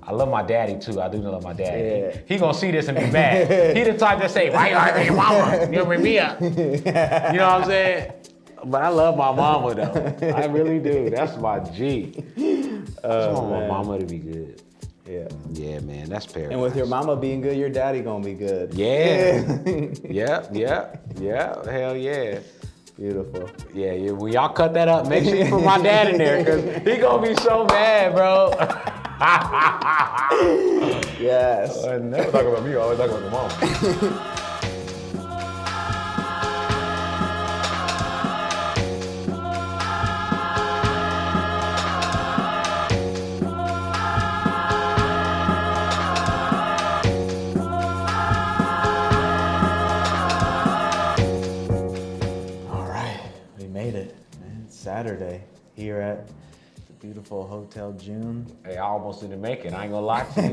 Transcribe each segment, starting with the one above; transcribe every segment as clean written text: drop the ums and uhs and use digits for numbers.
I love my daddy too. I do love my daddy. Yeah. He gonna see this and be mad. He the type to say, "Why you like your mama? You bring me up." You know what I'm saying? But I love my mama though. I really do. That's my G. I want my mama to be good. Yeah. Yeah, man. That's paradise. And with your mama being good, your daddy gonna be good. Yeah. Yeah. Hell yeah. Beautiful. Yeah. When y'all cut that up, make sure you put my dad in there, cause he gonna be so mad, bro. Yes. I never talk about me. I always talk about the mom. Saturday here at the beautiful Hotel June. Hey, I almost didn't make it. I ain't gonna lie to you.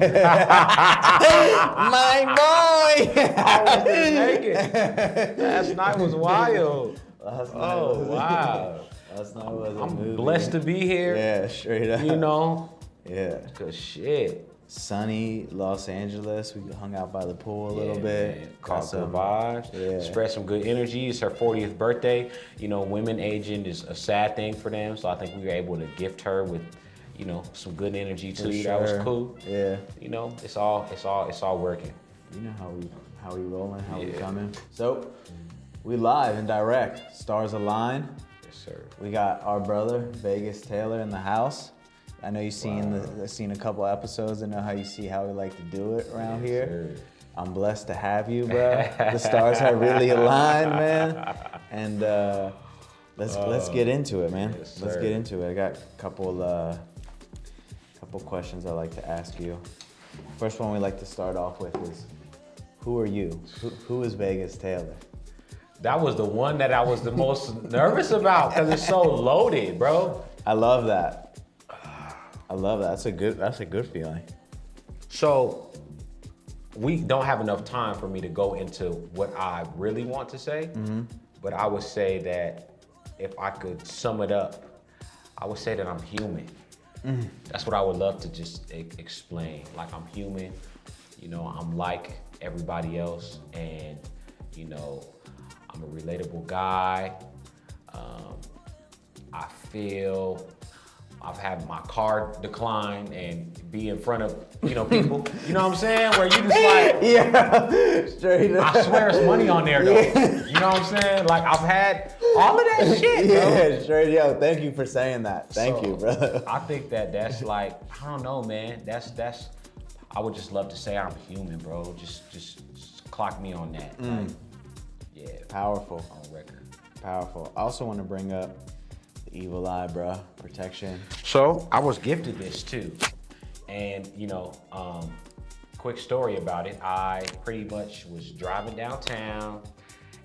My boy! I almost didn't make it. Last night was wild. Wow. Last night was a I'm movie. blessed to be here. Yeah, straight up. You know? Yeah. Cause shit. Sunny Los Angeles. We hung out by the pool a little bit. Man. Caught some vibes. Yeah. Spread some good energy. It's her 40th birthday. You know, women aging is a sad thing for them. So I think we were able to gift her with, you know, some good energy too. Sure. That was cool. Yeah. You know, it's all working. You know how we rolling, how we coming. So we live and direct. Stars align. Yes, sir. We got our brother Vegaz Taelor in the house. I know you've seen a couple episodes. I know how we like to do it around here. Sir. I'm blessed to have you, bro. The stars have really aligned, man. And let's get into it, man. Yes, let's get into it. I got a couple questions I'd like to ask you. First one we like to start off with is, who are you? Who is Vegaz Taelor? That was the one that I was the most nervous about because it's so loaded, bro. I love that. That's a good feeling. So we don't have enough time for me to go into what I really want to say, but I would say that if I could sum it up, I would say that I'm human. That's what I would love to just explain. Like, I'm human, you know, I'm like everybody else, and you know, I'm a relatable guy. I feel I've had my car decline and be in front of, you know, people. You know what I'm saying? Where you just like, yeah, straight up. I swear it's money on there though. Yeah. You know what I'm saying? Like, I've had all of that shit, bro. Yeah, straight up. Thank you for saying that. Thank you, brother. I think that's like, I don't know, man. That's. I would just love to say I'm human, bro. Just clock me on that. Like, yeah. Powerful. On record. Powerful. I also want to bring up the evil eye, bro. Protection. So I was gifted this too. And you know, quick story about it. I pretty much was driving downtown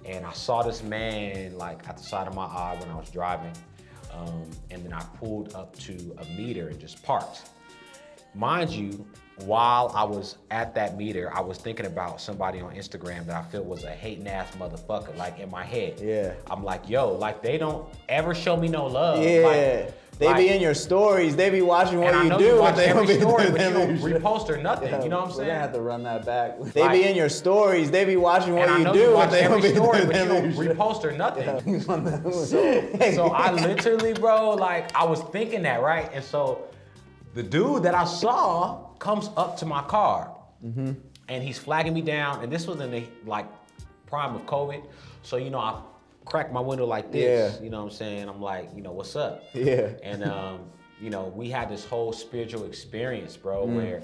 and I saw this man like at the side of my eye when I was driving. And then I pulled up to a meter and just parked. Mind you, while I was at that meter, I was thinking about somebody on Instagram that I feel was a hating ass motherfucker, like in my head. Yeah. I'm like, yo, like they don't ever show me no love. Yeah. Like, they be in your stories. They be watching what you do. You watch they every don't be story, but you don't repost or nothing. Yeah, you know what I'm saying? We're gonna have to run that back. They be in your stories. They be watching what you do. You watch they every don't story, but you don't repost or nothing. Yeah. So I literally, bro, like I was thinking that, right? And so the dude that I saw comes up to my car, and he's flagging me down. And this was in the like prime of COVID, so you know I cracked my window like this. You know what I'm saying? I'm like, you know, what's up? Yeah. And you know, we had this whole spiritual experience, bro, where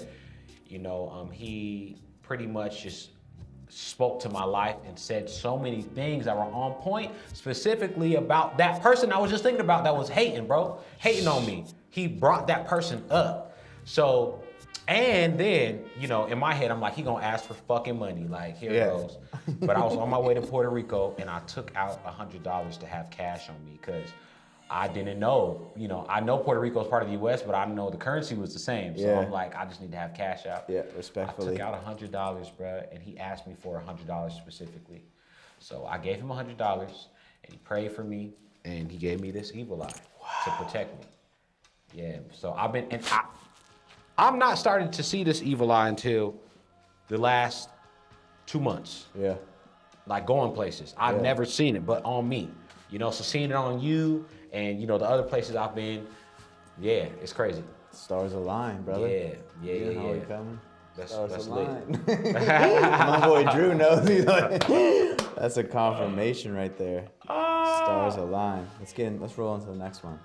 you know he pretty much just spoke to my life and said so many things that were on point, specifically about that person I was just thinking about that was hating, bro, hating on me. He brought that person up. So, and then, you know, in my head, I'm like, he gonna ask for fucking money. Like, here it goes. But I was on my way to Puerto Rico and I took out $100 to have cash on me because I didn't know, you know, I know Puerto Rico is part of the US, but I didn't know the currency was the same. So I'm like, I just need to have cash out. Yeah, respectfully. I took out $100, bro, and he asked me for $100 specifically. So I gave him $100 and he prayed for me and he gave me this evil eye to protect me. Yeah, so I've been, and I'm not starting to see this evil eye until the last 2 months. Yeah. Like going places. I've never seen it, but on me. You know, so seeing it on you and, you know, the other places I've been, yeah, it's crazy. Stars align, brother. Yeah. How we coming? That's lit. lit. My boy Drew knows. He's like, that's a confirmation right there. Stars align. Let's roll into the next one.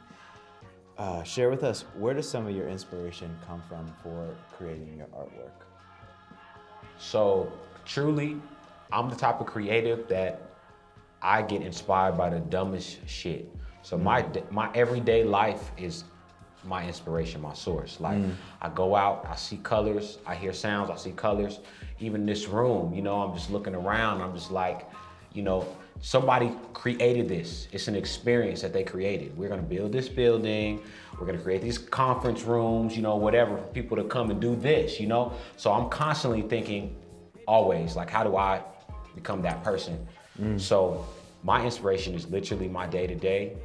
Share with us, where does some of your inspiration come from for creating your artwork? So truly, I'm the type of creative that I get inspired by the dumbest shit. So my everyday life is my inspiration, my source. Like I go out, I see colors, I hear sounds, I see colors. Even this room, you know, I'm just looking around, I'm just like, you know, somebody created this. It's an experience that they created. We're gonna build this building, we're gonna create these conference rooms, you know, whatever, for people to come and do this, you know? So I'm constantly thinking always, like, how do I become that person? So my inspiration is literally my day-to-day.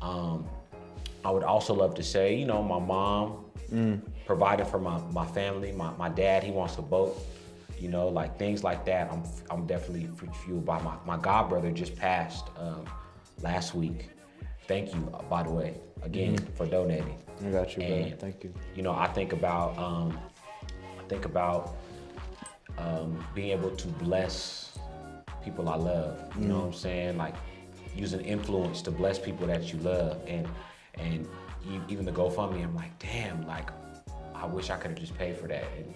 I would also love to say, you know, my mom provided for my family. My dad, he wants a boat, you know, like things like that. I'm definitely fueled by my godbrother just passed last week. Thank you, by the way, again, for donating. I got you, and, brother. Thank you. You know, I think about being able to bless people I love. You know what I'm saying? Like using influence to bless people that you love. And even the GoFundMe, I'm like, damn, like I wish I could have just paid for that. And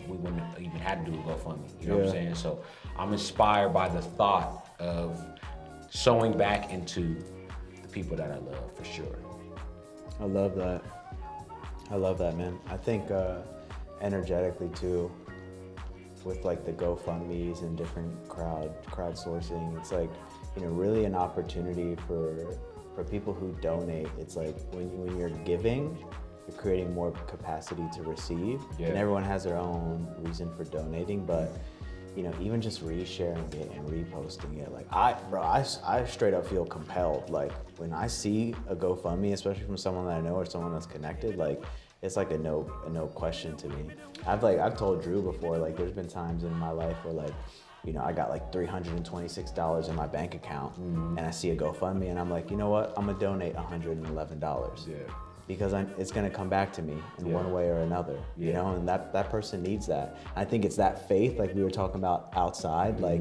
we wouldn't have even had to do a GoFundMe. You know what I'm saying? So I'm inspired by the thought of sewing back into the people that I love, for sure. I love that, man. I think energetically too, with like the GoFundMes and different crowdsourcing, it's like, you know, really an opportunity for people who donate. It's like when you're giving, you're creating more capacity to receive. And everyone has their own reason for donating, but you know, even just resharing it and reposting it, like I straight up feel compelled. Like when I see a GoFundMe, especially from someone that I know or someone that's connected, like it's like a no question to me. I've told Drew before, like there's been times in my life where like, you know, I got like $326 in my bank account and I see a GoFundMe and I'm like, you know what? I'm gonna donate $111. Yeah. Because it's gonna come back to me in one way or another, you know, and that person needs that. I think it's that faith, like we were talking about outside, like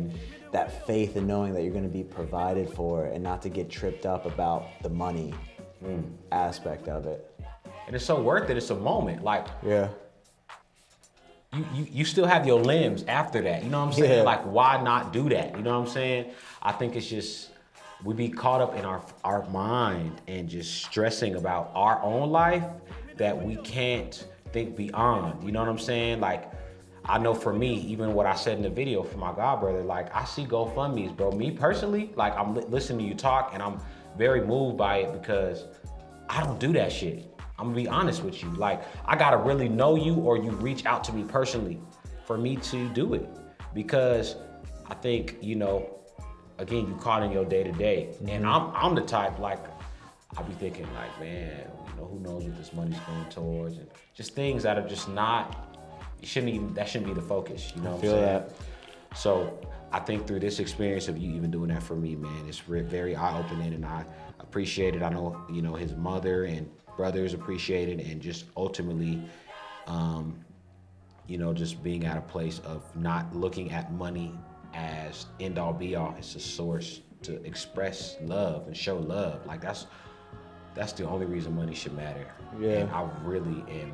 that faith in knowing that you're gonna be provided for and not to get tripped up about the money aspect of it. And it's so worth it, it's a moment. Like, yeah. You still have your limbs after that, you know what I'm saying? Like, why not do that? You know what I'm saying? I think it's just, we be caught up in our mind and just stressing about our own life that we can't think beyond, you know what I'm saying? Like, I know for me, even what I said in the video for my godbrother, like I see GoFundMes, bro. Me personally, like I'm listening to you talk and I'm very moved by it because I don't do that shit. I'm gonna be honest with you. Like, I gotta really know you or you reach out to me personally for me to do it. Because I think, you know, again, you caught in your day-to-day. And I'm the type, like, I be thinking like, man, you know, who knows what this money's going towards? And just things that are just not, that shouldn't be the focus, you know what I'm saying? That. So I think through this experience of you even doing that for me, man, it's very eye-opening and I appreciate it. I know, you know, his mother and brothers appreciate it, and just ultimately, you know, just being at a place of not looking at money as end all be all. It's a source to express love and show love. Like that's the only reason money should matter. Yeah. And I really am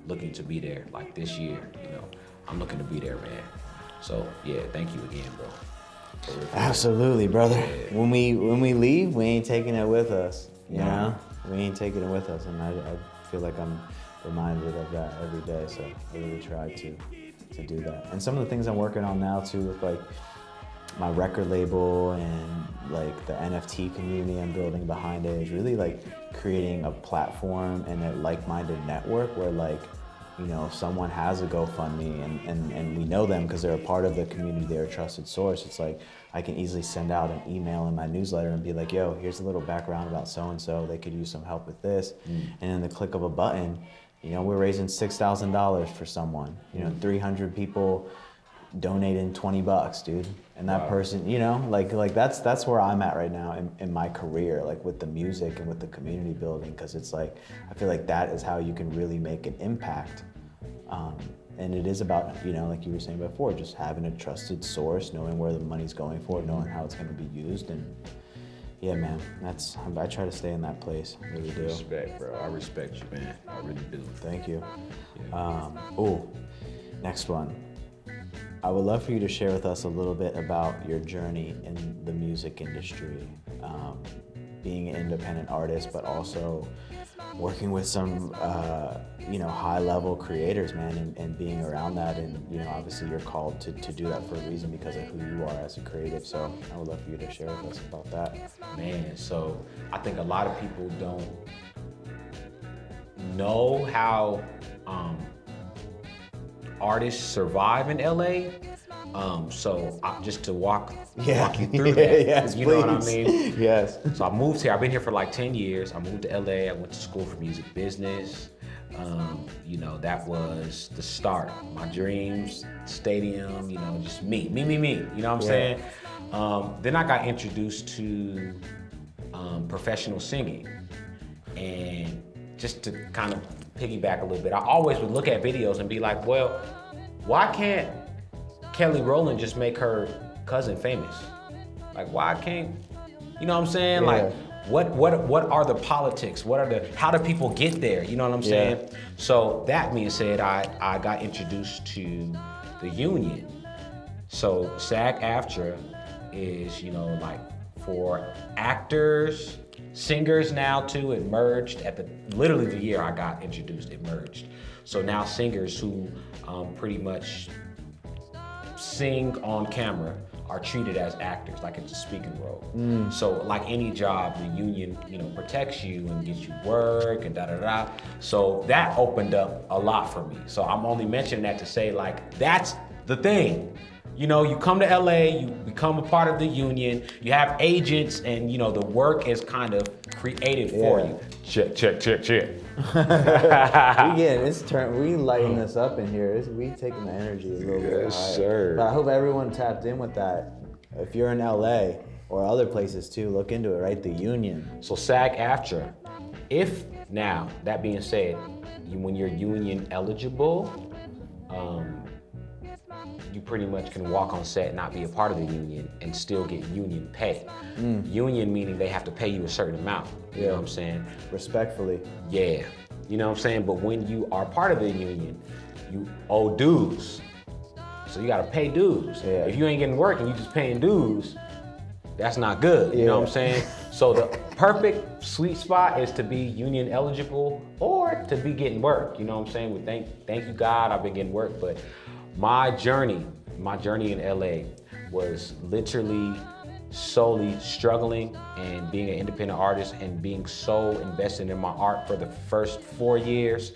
looking to be there. Like this year, you know, I'm looking to be there, man. So yeah, thank you again, bro. Absolutely, brother. Yeah. When we leave, we ain't taking it with us. You know, we ain't taking it with us, and I feel like I'm reminded of that every day. So I really try to do that. And some of the things I'm working on now too, with like my record label and like the NFT community I'm building behind it, is really like creating a platform and a like-minded network where, like, you know, if someone has a GoFundMe and we know them because they're a part of the community, they're a trusted source, it's like I can easily send out an email in my newsletter and be like, yo, here's a little background about so-and-so, they could use some help with this. And then the click of a button, You know, we're raising $6,000 for someone. You know, 300 people donating $20, dude. And that person, you know, like that's where I'm at right now in my career, like with the music and with the community building, because it's like, I feel like that is how you can really make an impact. And it is about, you know, like you were saying before, just having a trusted source, knowing where the money's going for, knowing how it's going to be used. And yeah, man, I try to stay in that place. I really do. Respect, bro. I respect you, man. I really do. Thank you. Yeah. Next one. I would love for you to share with us a little bit about your journey in the music industry, being an independent artist, but also working with some, you know, high-level creators, man, and being around that. And, you know, obviously you're called to do that for a reason because of who you are as a creative. So I would love for you to share with us about that. Man, so I think a lot of people don't know how artists survive in LA. Just to walk you through that. Yes, you please. know what I mean? Yes. So I moved here. I've been here for like 10 years. I moved to LA. I went to school for music business. You know, that was the start. My dreams, stadium, you know, just me. You know what I'm saying? Then I got introduced to professional singing. And just to kind of piggyback a little bit, I always would look at videos and be like, well, why can't Kelly Rowland just make her cousin famous? Like, why can't, you know what I'm saying? Yeah. Like, what are the politics? How do people get there? You know what I'm saying? So that being said, I got introduced to the union. So SAG-AFTRA is, you know, like for actors, singers now too. It merged at literally the year I got introduced, it merged. So now singers who pretty much sing on camera are treated as actors, like it's a speaking role. So like any job, the union, you know, protects you and gets you work and da-da-da. So that opened up a lot for me. So I'm only mentioning that to say, like, that's the thing. You know, you come to LA, you become a part of the union, you have agents, and you know, the work is kind of created for you. Check. We lighten this up in here. We taking the energy a little bit higher. Yes, sir. But I hope everyone tapped in with that. If you're in LA or other places too, look into it, right? The union. So SAG-AFTRA, now, that being said, when you're union eligible, you pretty much can walk on set and not be a part of the union and still get union pay. Union meaning they have to pay you a certain amount, you know what I'm saying? Respectfully. Yeah, you know what I'm saying? But when you are part of the union, you owe dues. So you gotta pay dues. Yeah. If you ain't getting work and you just paying dues, that's not good, you know what I'm saying? So the perfect sweet spot is to be union eligible or to be getting work, you know what I'm saying? Well, thank you God, I've been getting work, but my journey in LA was literally solely struggling and being an independent artist and being so invested in my art for the first 4 years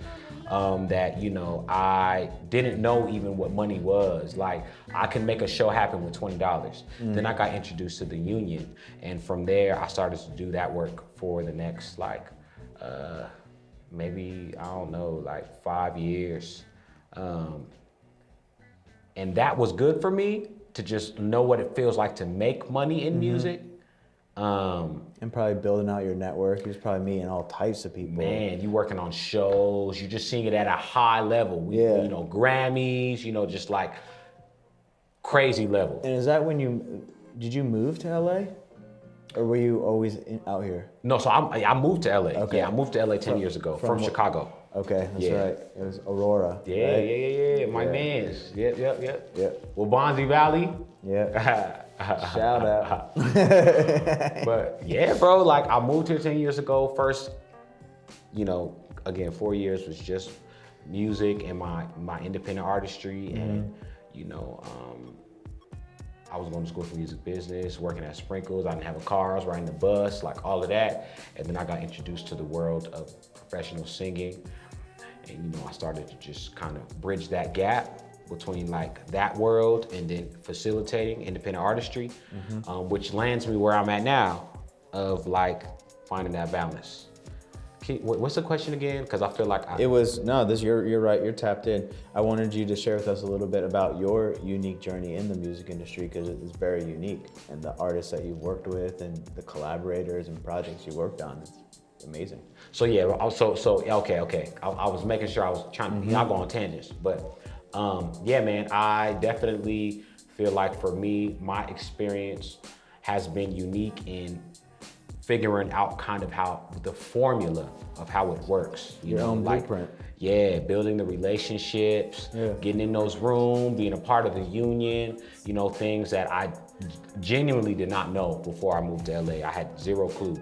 that, you know, I didn't know even what money was. Like, I can make a show happen with $20. Then I got introduced to the union, and from there I started to do that work for the next maybe, I don't know, like 5 years. And that was good for me to just know what it feels like to make money in music. And probably building out your network. You're probably meeting all types of people. Man, you working on shows, you just seeing it at a high level. You know, Grammys, you know, just like crazy level. And is that when did you move to LA? Or were you always out here? No, so I moved to LA. Okay. Yeah, I moved to LA 10 years ago from Chicago. Okay, that's Yeah. right. It was Aurora. Yeah, right? yeah. My mans. Yep. Yep. Well, Bonzi Valley. Yeah. Shout out. But yeah, bro, like I moved here 10 years ago. First, you know, again, 4 years was just music and my independent artistry. And, you know, I was going to school for music business, working at Sprinkles. I didn't have a car, I was riding the bus, like all of that. And then I got introduced to the world of professional singing. And, you know, I started to just kind of bridge that gap between like that world and then facilitating independent artistry, which lands me where I'm at now of like finding that balance. What's the question again? Because I feel like It was you're right. You're tapped in. I wanted you to share with us a little bit about your unique journey in the music industry because it is very unique, and the artists that you've worked with and the collaborators and projects you worked on. It's amazing. So yeah, okay. I was making sure I was trying to not go on tangents, but yeah, man, I definitely feel like for me, my experience has been unique in figuring out kind of how the formula of how it works. Your own blueprint. Yeah, building the relationships, getting in those rooms, being a part of the union, things that I genuinely did not know before I moved to LA. I had zero clue.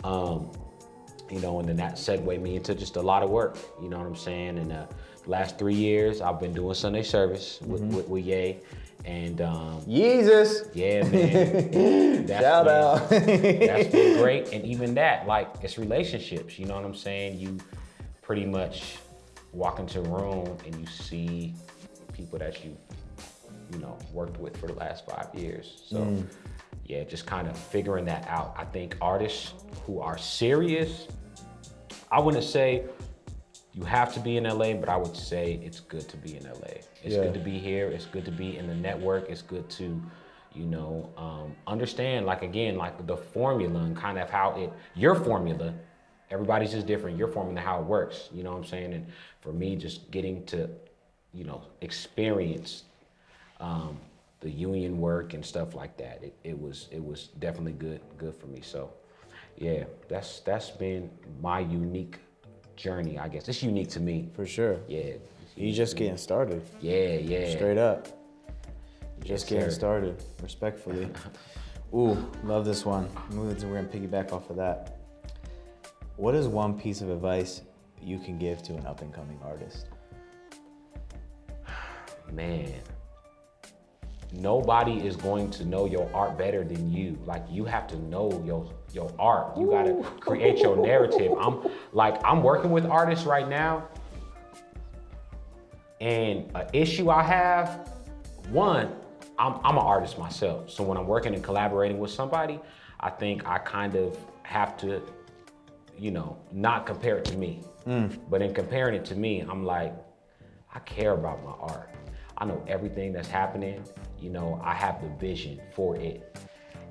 And then that segued me into just a lot of work, you know what I'm saying? And the last 3 years, I've been doing Sunday service with Ye. And Jesus. Yeah, man. Shout out. That's been great. And even that, like, it's relationships, you know what I'm saying? You pretty much walk into a room and you see people that you worked with for the last 5 years. So yeah, just kind of figuring that out. I think artists who are serious, I wouldn't say you have to be in LA, but I would say it's good to be in LA. It's good to be here. It's good to be in the network. It's good to, understand, like the formula and kind of how your formula, everybody's just different. Your formula, how it works, you know what I'm saying? And for me, just getting to, experience the union work and stuff like that, it was definitely good for me. So yeah, that's been my unique journey, I guess. It's unique to me. For sure. Yeah. You just getting started. Yeah. Straight up. Just getting started, respectfully. Ooh, love this one. We're gonna piggyback off of that. What is one piece of advice you can give to an up and coming artist? Man, nobody is going to know your art better than you. Like, you have to know your art. You gotta create your narrative. I'm working with artists right now, and an issue I have, one, I'm an artist myself. So when I'm working and collaborating with somebody, I think I kind of have to, not compare it to me. But in comparing it to me, I'm like, I care about my art. I know everything that's happening. I have the vision for it.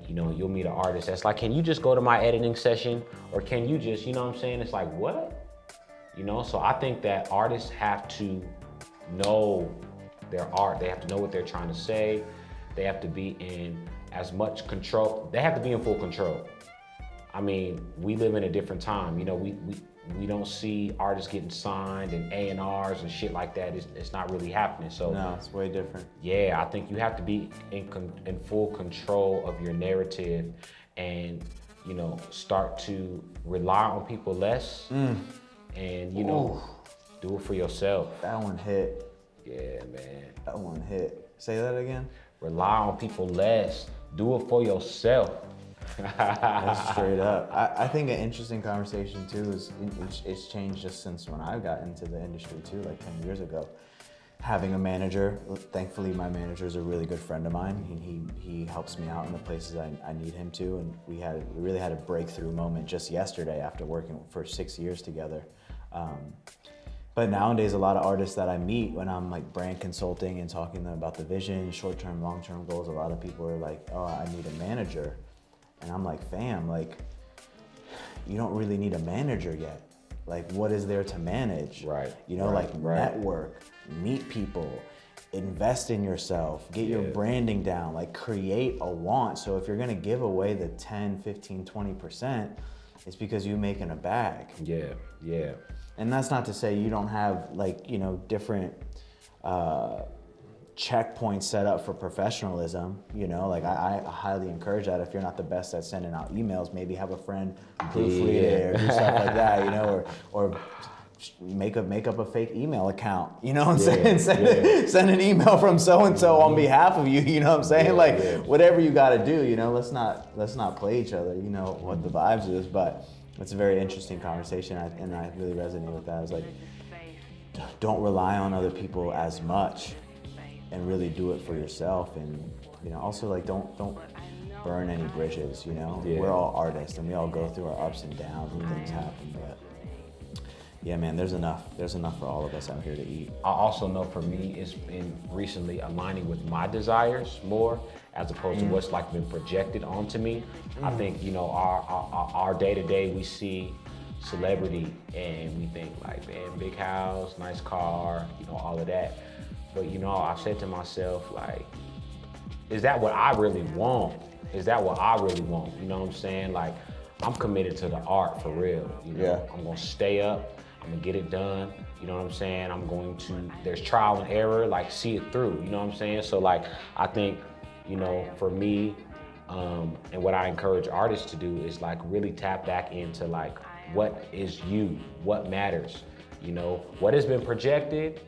You'll meet an artist that's like, can you just go to my editing session? Or can you just, you know what I'm saying? It's like, what? So I think that artists have to know their art. They have to know what they're trying to say. They have to be in as much control. They have to be in full control. I mean, we live in a different time. We don't see artists getting signed and A&Rs and shit like that. It's not really happening. So no, it's way different. Yeah, I think you have to be in full control of your narrative, and start to rely on people less, and do it for yourself. That one hit. Yeah, man. That one hit. Say that again. Rely on people less. Do it for yourself. That's straight up. I think an interesting conversation too is it's changed just since when I got into the industry too, like 10 years ago. Having a manager, thankfully my manager is a really good friend of mine. He helps me out in the places I need him to, and we really had a breakthrough moment just yesterday after working for 6 years together. But nowadays, a lot of artists that I meet when I'm like brand consulting and talking to them about the vision, short-term, long-term goals, a lot of people are like, oh, I need a manager. And I'm like, fam, like, you don't really need a manager yet. Like, what is there to manage? Right. Network, meet people, invest in yourself, get your branding down, like create a want. So if you're gonna give away the 10, 15, 20%, it's because you're making a bag. Yeah. And that's not to say you don't have different checkpoints set up for professionalism. I highly encourage that. If you're not the best at sending out emails, maybe have a friend proofread it or do stuff like that, or make up a fake email account. You know what I'm saying? Send an email from so-and-so on behalf of you, you know what I'm saying? Whatever you gotta do, let's not play each other, what the vibes is, but it's a very interesting conversation, and I really resonate with that. It's like, don't rely on other people as much, and really do it for yourself. And also like don't burn any bridges. We're all artists and we all go through our ups and downs and things happen, but Yeah, man, there's enough for all of us out here to eat. I also know for me, it's been recently aligning with my desires more as opposed to what's like been projected onto me. I think, you know, our day-to-day, we see celebrity and we think like, man, big house, nice car, you know, all of that. But, you know, I've said to myself, like, is that what I really want? Is that what I really want? You know what I'm saying? Like, I'm committed to the art for real. You know, Yeah. I'm gonna stay up. I'm gonna get it done. You know what I'm saying? I'm going to, there's trial and error, like see it through. You know what I'm saying? So like, I think, you know, for me, and what I encourage artists to do is like really tap back into like, what is you? What matters? You know, what has been projected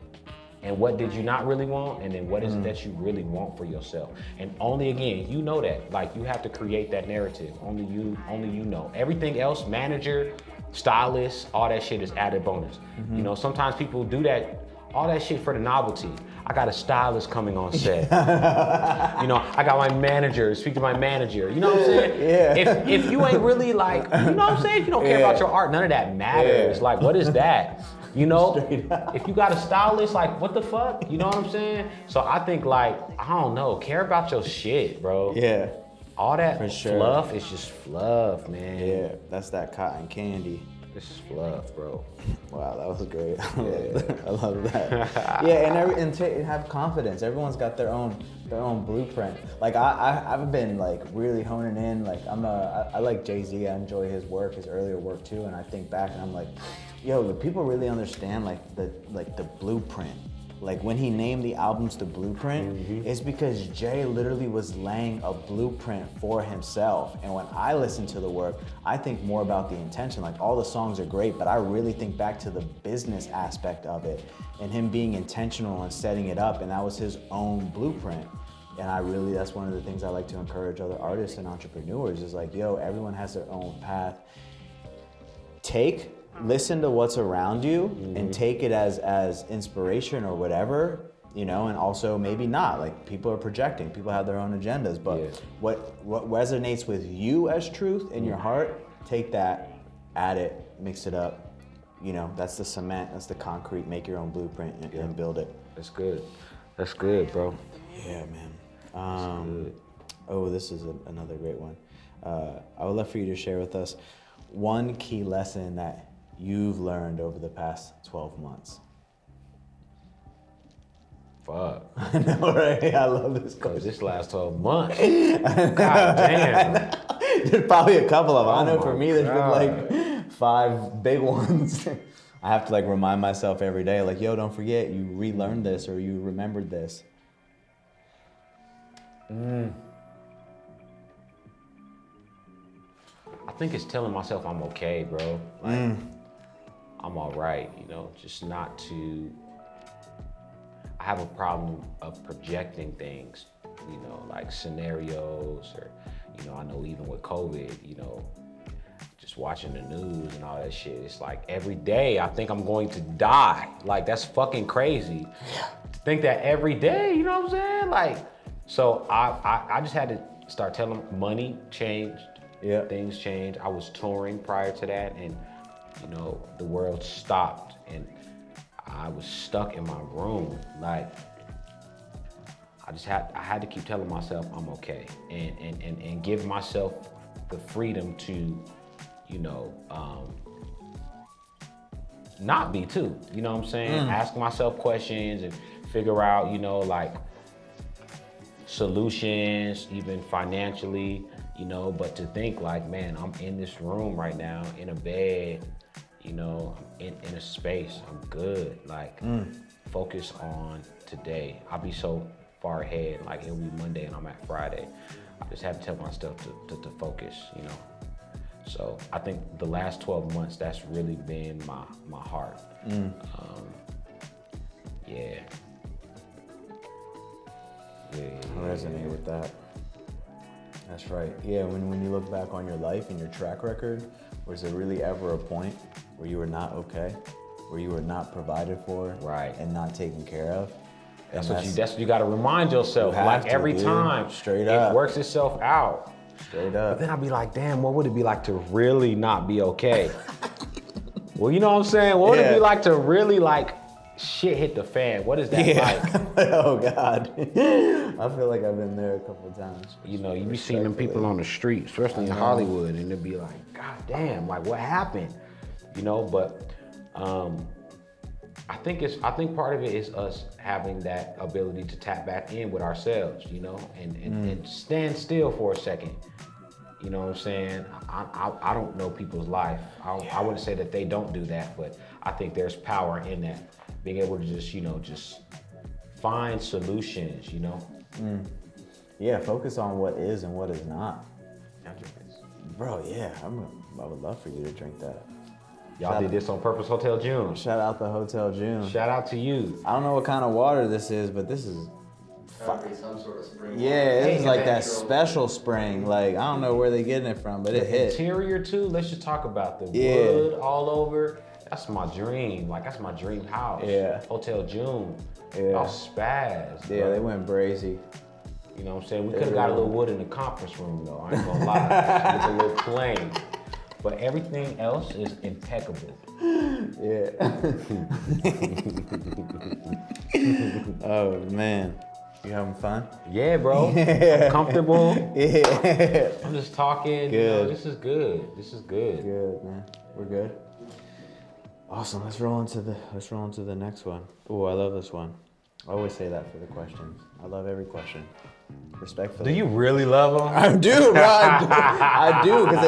and what did you not really want? And then what is it that you really want for yourself? And only again, you know that, like you have to create that narrative. Only you know. Everything else, manager, stylist, all that shit is added bonus. You know, sometimes people do that, all that shit for the novelty. I got a stylist coming on set. You know, I got my manager, speak to my manager. You know what I'm saying? Yeah. If you ain't really like, you know what I'm saying? If you don't care about your art, none of that matters. Yeah. Like, what is that? You know, Straight up. if you got a stylist, like, what the fuck? You know what I'm saying? So I think, like, I don't know, care about your shit, bro. Yeah. All that For sure. fluff is just fluff, man. Yeah, that's that cotton candy. This is fluff, bro. Wow, that was great. I love that. Yeah, and have confidence. Everyone's got their own blueprint. Like I've been like really honing in. Like I like Jay-Z. I enjoy his work, his earlier work too. And I think back and I'm like, yo, do people really understand like the blueprint? Like when he named the albums The Blueprint, it's because Jay literally was laying a blueprint for himself. And when I listen to the work, I think more about the intention. Like all the songs are great, but I really think back to the business aspect of it and him being intentional and setting it up. And that was his own blueprint. And that's one of the things I like to encourage other artists and entrepreneurs is like, yo, everyone has their own path. Listen to what's around you and take it as inspiration or whatever, you know, and also maybe not. Like people are projecting, people have their own agendas, but what resonates with you as truth in your heart, take that, add it, mix it up. You know, that's the cement, that's the concrete, make your own blueprint and build it. That's good. That's good, bro. Yeah, man. Oh, this is another great one. I would love for you to share with us one key lesson that you've learned over the past 12 months. Fuck. I know, right? I love this Cause question. this last 12 months. God damn. There's probably a couple of them. I know Oh for my me, there's God. been like 5 big ones. I have to like remind myself every day, like, yo, don't forget, you relearned this or you remembered this. I think it's telling myself I'm okay, bro. Like, I'm all right, you know, just not to, I have a problem of projecting things, you know, like scenarios or, you know, I know even with COVID, you know, just watching the news and all that shit, it's like every day I think I'm going to die. Like that's fucking crazy. To think that every day, you know what I'm saying? Like, so I just had to start telling money changed. Yeah. Things changed. I was touring prior to that and, you know, the world stopped and I was stuck in my room. Like, I had to keep telling myself I'm okay and give myself the freedom to, you know, not be too, you know what I'm saying? Ask myself questions and figure out, you know, like solutions, even financially, you know, but to think like, man, I'm in this room right now, in a bed, you know, in a space, I'm good. Like, focus on today. I'll be so far ahead, like it'll be Monday and I'm at Friday. I just have to tell myself to focus, you know. So I think the last 12 months, that's really been my heart. Yeah. I resonate with that. That's right. Yeah, when you look back on your life and your track record, was there really ever a point where you were not okay, where you were not provided for, Right. and not taken care of? That's what you got to remind yourself. You have Like to, every dude. time, Straight up. it works itself out. Straight But up. then I'd be like, damn, what would it be like to really not be okay? Well, you know what I'm saying? What would it Yeah. be like to really like shit hit the fan? What is that like? Oh God. I feel like I've been there a couple of times. You know, you be seeing them people on the street, especially in Hollywood, and it'd be like, God damn, like what happened? You know, but I think part of it is us having that ability to tap back in with ourselves, you know, and stand still for a second. You know what I'm saying? I don't know people's life. I wouldn't say that they don't do that, but I think there's power in that. Being able to just, you know, just find solutions, you know? Yeah, focus on what is and what is not. Bro, yeah, I would love for you to drink that. Y'all did this on purpose, Hotel June. Shout out the Hotel June. Shout out to you. I don't know what kind of water this is, but this is Some sort of spring. yeah, this is like that natural. special spring. Like, I don't know where they getting it from, but it hit. Interior too, let's just talk about the Yeah. wood all over. That's my dream. Like, that's my dream house. Yeah. Hotel June. Yeah. Y'all spaz. Yeah, bro. they went brazy. You know what I'm saying? We could have got a little wood in the conference room though, I ain't gonna lie. It's a little plain. But everything else is impeccable. Yeah. Oh man, you having fun? Yeah, bro. I'm comfortable. Yeah. I'm just talking. You know, Good. this is good. This is good. Good, man. We're good. Awesome. Let's roll into the next one. Oh, I love this one. I always say that for the questions. I love every question. Respectfully. Do you really love them? I do, bro. I do, because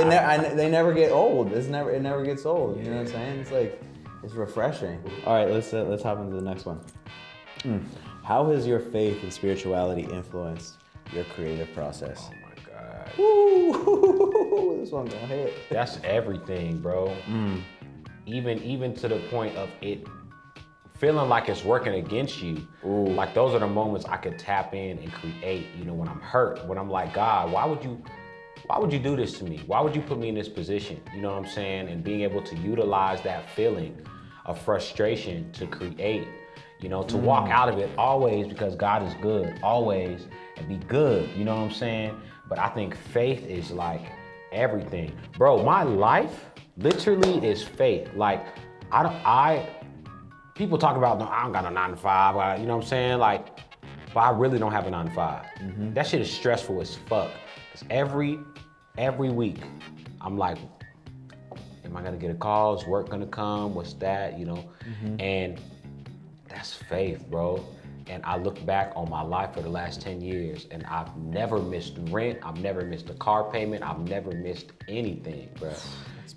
they never get old. It never gets old. You know what I'm saying? It's like, it's refreshing. All right, let's hop into the next one. How has your faith and spirituality influenced your creative process? Oh my God. Woo! This one gonna hit. That's everything, bro. Even to the point of it feeling like it's working against you. Ooh. Like those are the moments I could tap in and create, you know, when I'm hurt, when I'm like, God, why would you do this to me? Why would you put me in this position? You know what I'm saying? And being able to utilize that feeling of frustration to create, you know, to walk out of it always because God is good, always, and be good, you know what I'm saying? But I think faith is like everything. Bro, my life literally is faith. Like, people talk about, no, I don't got a 9 to 5, you know what I'm saying? Like, but I really don't have a 9 to 5. That shit is stressful as fuck. Cause every week, I'm like, am I gonna get a call? Is work gonna come? What's that, you know? And that's faith, bro. And I look back on my life for the last 10 years and I've never missed rent. I've never missed a car payment. I've never missed anything, bro.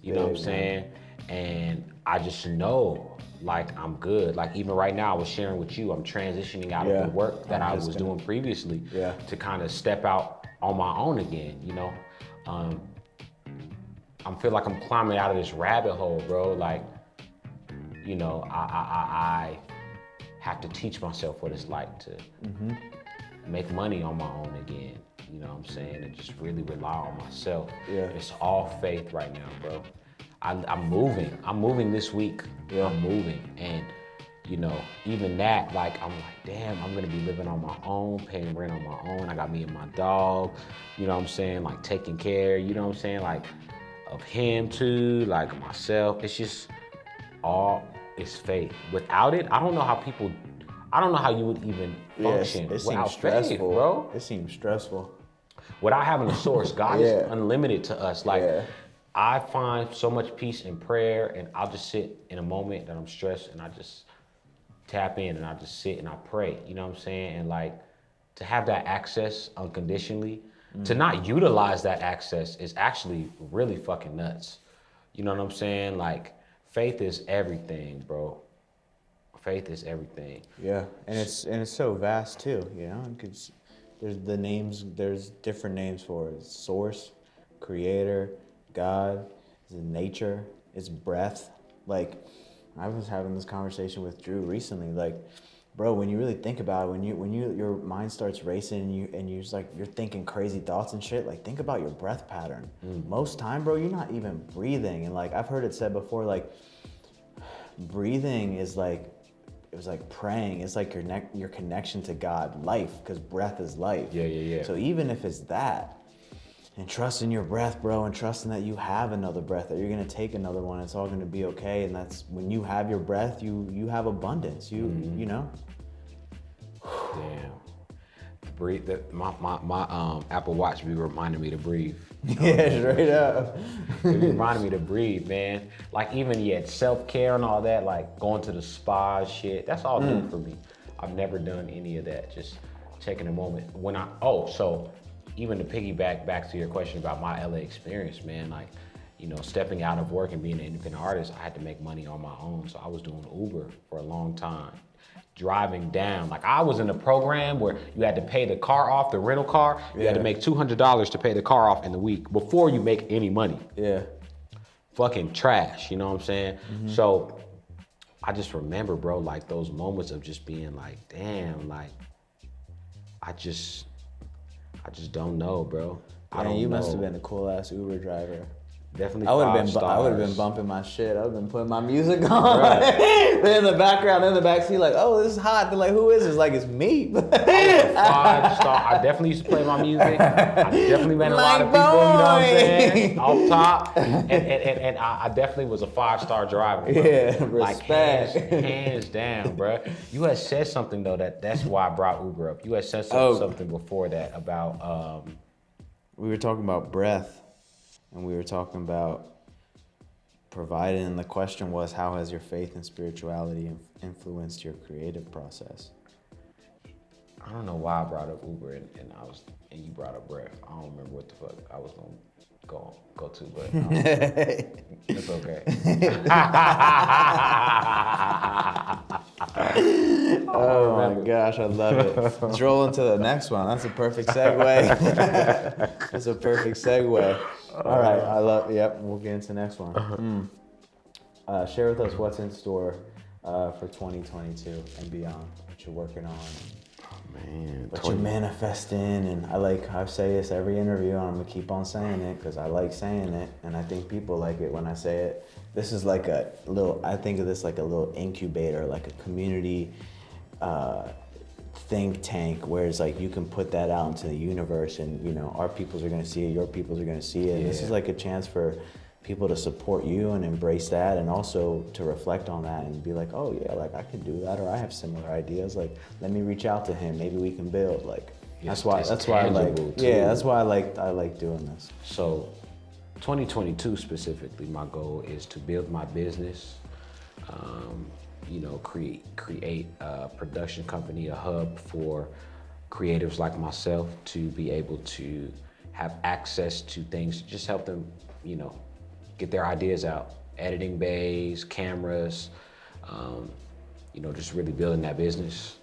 You know what I'm saying? And I just know, like, I'm good. Like, even right now, I was sharing with you, I'm transitioning out of the work that I was doing previously to kind of step out on my own again, you know? I feel like I'm climbing out of this rabbit hole, bro. Like, you know, I have to teach myself what it's like to make money on my own again. You know what I'm saying? And just really rely on myself. Yeah. It's all faith right now, bro. I'm moving. I'm moving this week. Yeah. I'm moving. And, you know, even that, like, I'm like, damn, I'm gonna be living on my own, paying rent on my own. I got me and my dog, you know what I'm saying? Like, taking care, you know what I'm saying? Like, of him too, like myself. It's just all, it's faith. Without it, I don't know how you would even function It without seems stressful, faith, bro. It seems stressful. Without having a source, God is unlimited to us. Like, I find so much peace in prayer, and I'll just sit in a moment that I'm stressed, and I just tap in, and I just sit and I pray. You know what I'm saying? And like, to have that access unconditionally, to not utilize that access is actually really fucking nuts. You know what I'm saying? Like, faith is everything, bro. Faith is everything. Yeah, and it's so vast too, you know, because there's different names for it. It's source, creator, God, it's nature, it's breath. Like, I was having this conversation with Drew recently, like, bro, when you really think about it, when your mind starts racing and you're just like, you're thinking crazy thoughts and shit, like, think about your breath pattern. Most time, bro, you're not even breathing. And like, I've heard it said before, like, breathing is like, it was like praying. It's like your connection to God, life, because breath is life. Yeah. So even if it's that, And trusting your breath, bro, and trusting that you have another breath, that you're gonna take another one. It's all gonna be okay. And that's when you have your breath, you have abundance. You know. Damn. Breathe. My Apple Watch be reminding me to breathe. Yeah, straight up. It reminded me to breathe, man. Like even self-care and all that, like going to the spa shit. That's all new for me. I've never done any of that. Just taking a moment so even to piggyback back to your question about my LA experience, man, like, stepping out of work and being an independent artist, I had to make money on my own. So I was doing Uber for a long time. Driving down, like I was in a program where you had to pay the car off, the rental car. You had to make $200 to pay the car off in the week before you make any money. Yeah. Fucking trash, you know what I'm saying? So I just remember, bro, like those moments of just being like, damn, like I just don't know, bro. I don't know. You must have been a cool ass Uber driver. Definitely. I would have been bumping my shit. I would have been putting my music on. They're in the background, in the backseat, like, oh, this is hot. They're like, who is this? Like, it's me. I was a 5-star. I definitely used to play my music. I definitely met a lot of people, you know what I'm saying? Off top. And I definitely was a 5-star driver, bro. Yeah, like respect. hands down, bro. You had said something though that's why I brought Uber up. You had said something before that about we were talking about breath. And we were talking about providing, and the question was, how has your faith and spirituality influenced your creative process? I don't know why I brought up Uber and you brought up breath. I don't remember what the fuck I was gonna go to, but it's okay. Oh my gosh, I love it. Let's roll into the next one. That's a perfect segue. That's a perfect segue. All right, we'll get into the next one. Share with us what's in store for 2022 and beyond, what you're working on. Man, what you're manifesting, and I say this every interview, and I'm gonna keep on saying it because I like saying it, and I think people like it when I say it. This is like I think of this like a little incubator, like a community think tank, where it's like you can put that out into the universe, and our peoples are gonna see it, your peoples are gonna see it. And this is like a chance for people to support you and embrace that, and also to reflect on that and be like, oh yeah, like I could do that, or I have similar ideas. Like, let me reach out to him. Maybe we can build. Like, that's why I like. Yeah, that's why I like doing this. So, 2022 specifically, my goal is to build my business. Create a production company, a hub for creatives like myself to be able to have access to things, just help them, get their ideas out. Editing bays, cameras, just really building that business.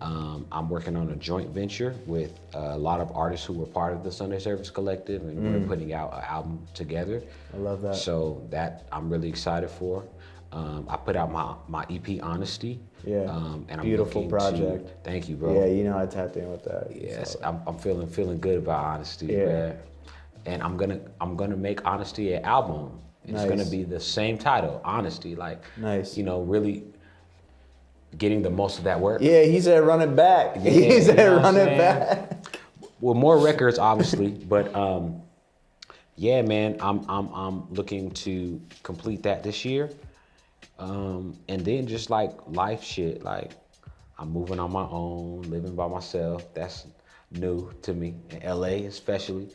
I'm working on a joint venture with a lot of artists who were part of the Sunday Service Collective, and we're putting out an album together. I love that. So that I'm really excited for. I put out my EP, Honesty. Yeah, and beautiful project. Thank you, bro. Yeah, I tapped in with that. Yes, I'm feeling good about Honesty, man. And I'm gonna make Honesty an album. It's gonna be the same title, Honesty. Like, nice. Really getting the most of that work. Yeah, he said run it back. Yeah, he said run it back. Well, more records, obviously, but yeah, man, I'm looking to complete that this year. And then just like life shit, like I'm moving on my own, living by myself. That's new to me. In LA especially.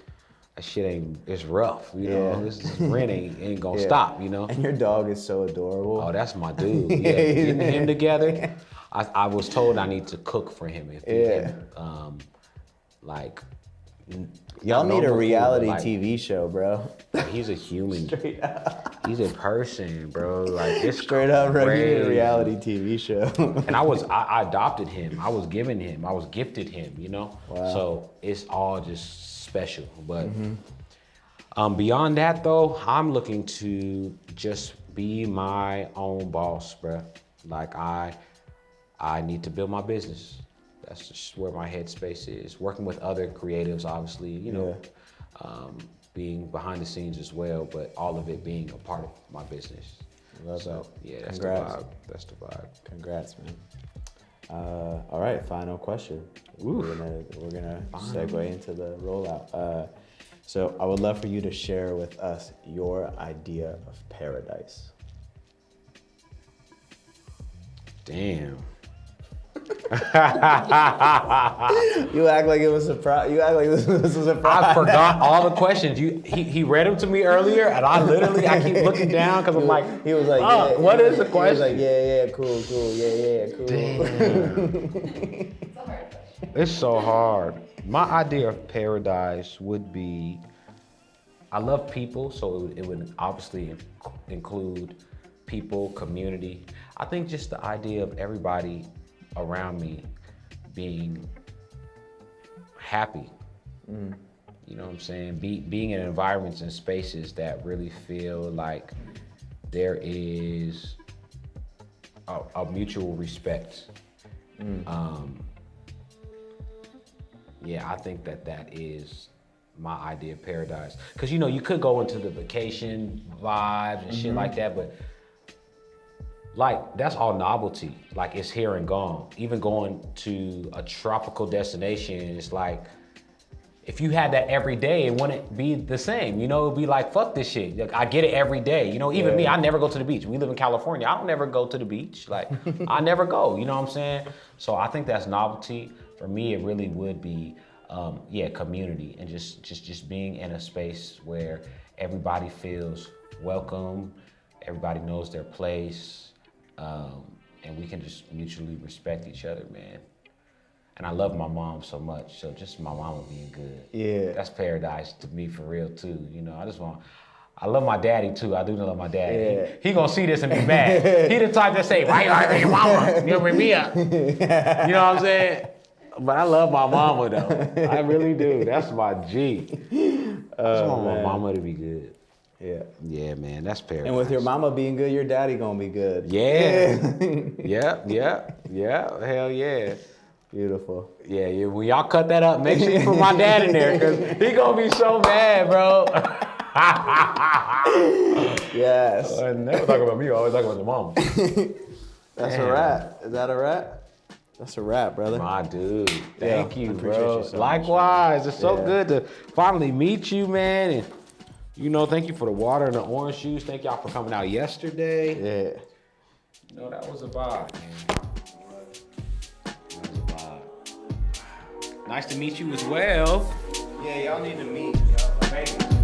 That shit it's rough, you know. This rent ain't gonna stop, And your dog is so adorable. Oh, that's my dude. Yeah, getting him together. I was told I need to cook for him if he can, y'all need a reality TV show, bro. He's a human. Straight up. He's a person, bro. Like, it's straight up, bro. You need a reality TV show. And I adopted him. I was gifted him, Wow. So it's all just special. But beyond that, though, I'm looking to just be my own boss, bro. Like, I need to build my business. That's just where my headspace is. Working with other creatives, obviously, being behind the scenes as well, but all of it being a part of my business. Love that. Yeah, that's Congrats. the vibe. That's the vibe. Congrats, man. All right, final question. We're gonna segue into the rollout. So I would love for you to share with us your idea of paradise. Damn. You act like it was a surprise. You act like this was a surprise. I forgot all the questions. He read them to me earlier, and I keep looking down because I'm like, he was like, oh, yeah, what is the He question? was like, yeah, cool, cool, cool. Damn. It's a hard question. It's so hard. My idea of paradise would be, I love people, so it would obviously include people, community. I think just the idea of everybody around me being happy. You know what I'm saying? Being in environments and spaces that really feel like there is a mutual respect. Yeah, I think that is my idea of paradise. Cause you could go into the vacation vibes and shit like that, but like that's all novelty. Like it's here and gone. Even going to a tropical destination, it's like, if you had that every day, it wouldn't be the same. It'd be like, fuck this shit. Like, I get it every day. Even me, I never go to the beach. We live in California. I don't never go to the beach. Like, I never go, you know what I'm saying? So I think that's novelty. For me, it really would be, community and just being in a space where everybody feels welcome, everybody knows their place, and we can just mutually respect each other, man. And I love my mom so much, so just my mama being good. Yeah. That's paradise to me for real too. I love my daddy too. I do love my daddy. Yeah. He gonna see this and be mad. He the type that say, why you arguing with your mama? You bring me up. You know what I'm saying? But I love my mama though. I really do. That's my G. I just want my mama to be good. Yeah. Yeah, man, that's paradise. And with your mama being good, your daddy gonna be good. Yeah. Yeah. Hell yeah. Beautiful. Yeah. When y'all cut that up, make sure you put my dad in there, because he gonna be so mad, bro. Yes. I never talk about me, I always talk about the mama. That's Damn. a wrap. Is that a wrap? That's a wrap, brother. My dude, thank Yeah, you, I appreciate bro. you so much, Likewise, it's so Yeah. good to finally meet you, man. And thank you for the water and the orange juice. Thank y'all for coming out yesterday. Yeah. That was a vibe, man. That was a vibe. Nice to meet you as well. Yeah, y'all need to meet. Y'all, Vegas.